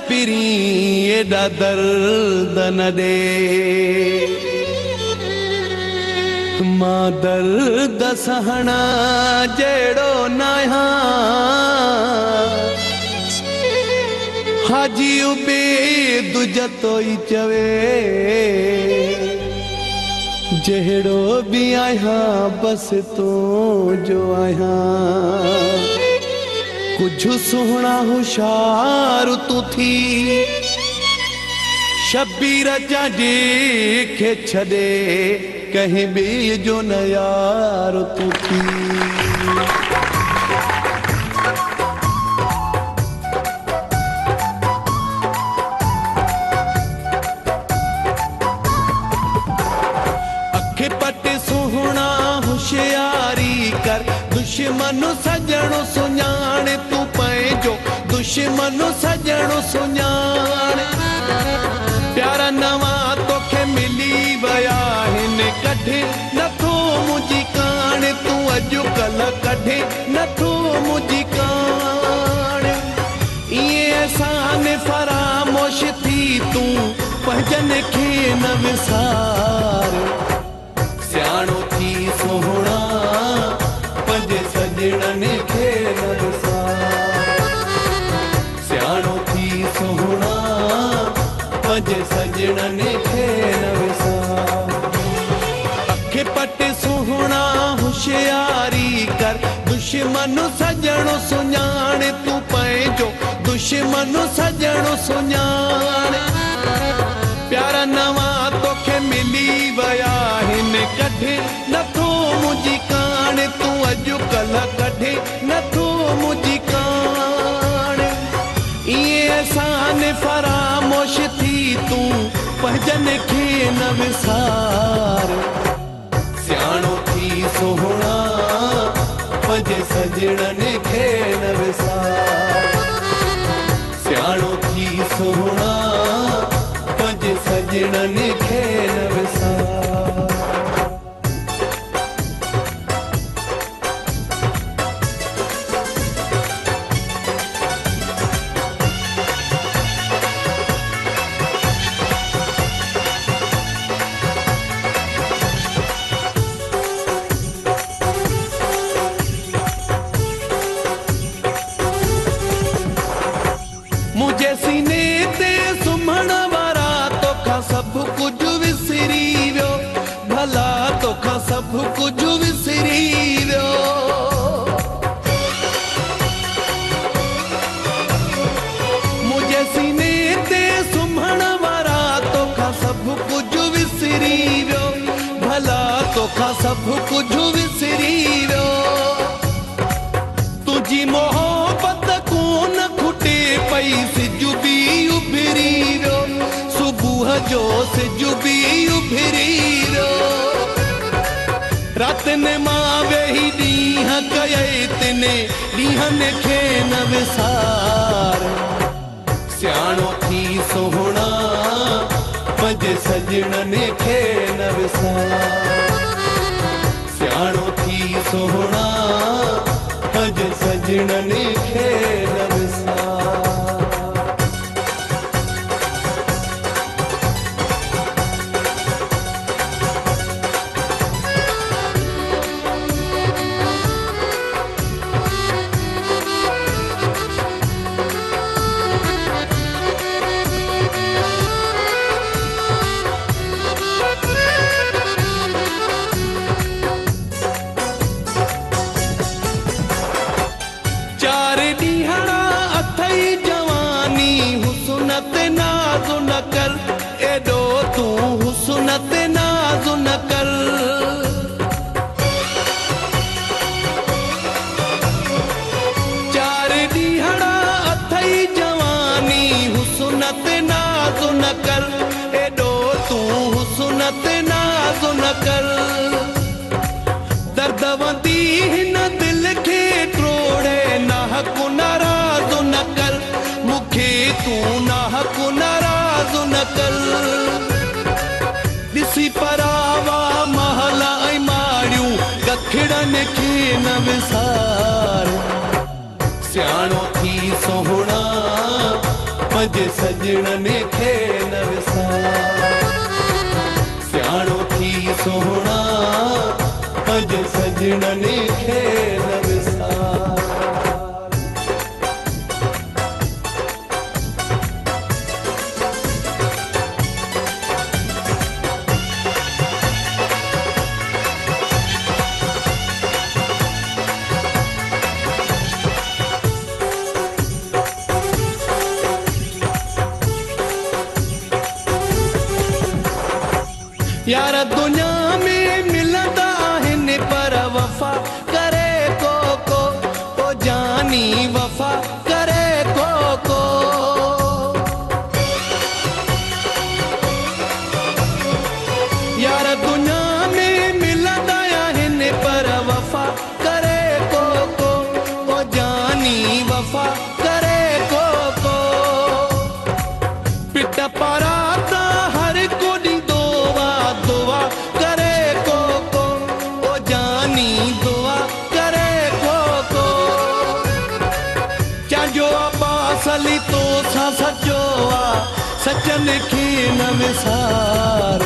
पिरी एॾा दर्द न ॾे मां दर्द सहणा जहिड़ो न आहियां हाजी उबेद जतोई चवे जहिड़ो बि आहियां बसि तूं जो आहियां कुझु सुहिणा होशियार तूं थी शबीर जा खे छॾे कहीं ॿिए जो न यार तूं थी अखे पटे सुहिणा होशियारी कर दुश्मन सजणो सुञाणे तूं पंहिंजो दुश्मन सजणो सुञाणे प्यारा नवां तोखे मिली विया आहिनि कढे नथो मुंहिंजी कान तूं अॼुकल्ह कढे नथो मुंहिंजी कान इएं अहसान फरामोश थी तूं पंहिंजनि खे न विसार सियाणो थी सुहिणा पंहिंजे सजणनि खे न विसार सियाणो थी सुहिणा पंहिंजे सजणनि खे न विसार अखे पटे सुहिणा होशियारी कर दुश्मन सजणो सुञाणे तूं पंहिंजो दुश्मन सजणो सुञाणे प्यारा नवां तोखे मिली विया आहिनि कढे नथो मुंहिंजी कान तूं अॼुकल्ह कढे नथो मुंहिंजी कान इएं अहसान फरामोश थी तूं पंहिंजनि खे न विसार सियाणो थी सुहिणा पंहिंजे सजणनि खे न विसार सियाणो थी सुहिणा पंहिंजे सजणनि खे न विसार मुझे सीने ते सुम्हण वारा तोखां सभु कुझु विसरी वियो भला तोखां सभु कुझु विसरी वियो मुझे सीने ते सुम्हण वारा तोखां सभु कुझु विसरी वियो भला तोखां सभु कुझु विसरी वियो तुंहिंजी मोहबत कोन खुटे पई सिज बि उभिरी वियो सुबुह जो सिज बि उभिरी वियो रातिनि मां वेही ॾींहं कये तिने ॾींहंनि खे न विसार सियाणो थी सुहिणा पंहिंजे सजणनि खे न विसार सियाणो थी सुहिणा पंहिंजे सजणनि खे न विसार हुस्नत नाज़ न कर एॾो तूं हुस्नत नाज़ न कर चार ॾींहड़ा अथई जवानी हुस्नत नाज़ न कर एॾो तूं हुस्नत नाज़ न कर दर्द वंदी हिन दिल खे ट्रोड़े नाहक नाराज़ न कर मूंखे तूं नाहक नाराज़ न कर ॾिसी परावा महल ऐं माड़ियूं गखड़नि खे न विसार सियाणो थी सुहिणा पंहिंजे सजणनि खे न विसार। सियाणो थी सोहणा पंहिंजे सजणनि खे न विसार। यार दुनिया में मिलंदा आहिनि पर वफ़ा करे को ओ जानी वफ़ा करे को यार दुनिया में मिलंदा आहिनि पर वफ़ा करे को ओ जानी वफ़ा करे को पिट पाराता हर को ॾींदो दुआ करे को ओ जानी दुआ करे को चांजो अब्बास अली तो सा सचो सचन खे न विसार।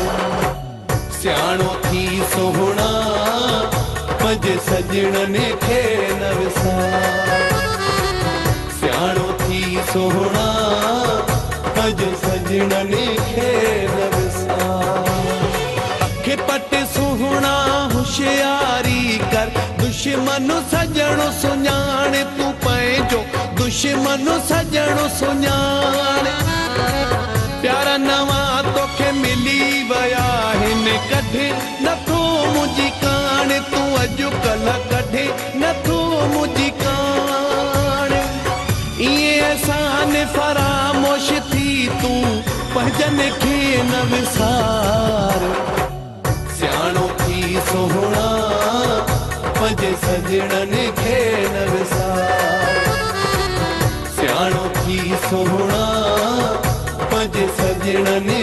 सियाणो थी सोहणा पंहिंजे सजणनि खे न विसार। सियाणो थी सोहणा पंहिंजे सजणनि खे न विसार। अखे पट सुहणा होशियारी कर दुश्मन सजणो सुञाण तूं पंहिंजो दुश्मन सजणो सुञाण। प्यारा नवां तोखे मिली विया आहिनि कढे नथो मुंहिंजी कान तूं अॼुकल्ह कढे नथो मुंहिंजी कान। ईअं अहसान फरामोश थी तूं पंहिंजनि खे न विसार। सियाणो थी सोहणा पंहिंजे सजणनि खे न विसार। सियाणो थी सोहणा पंहिंजे सजणनि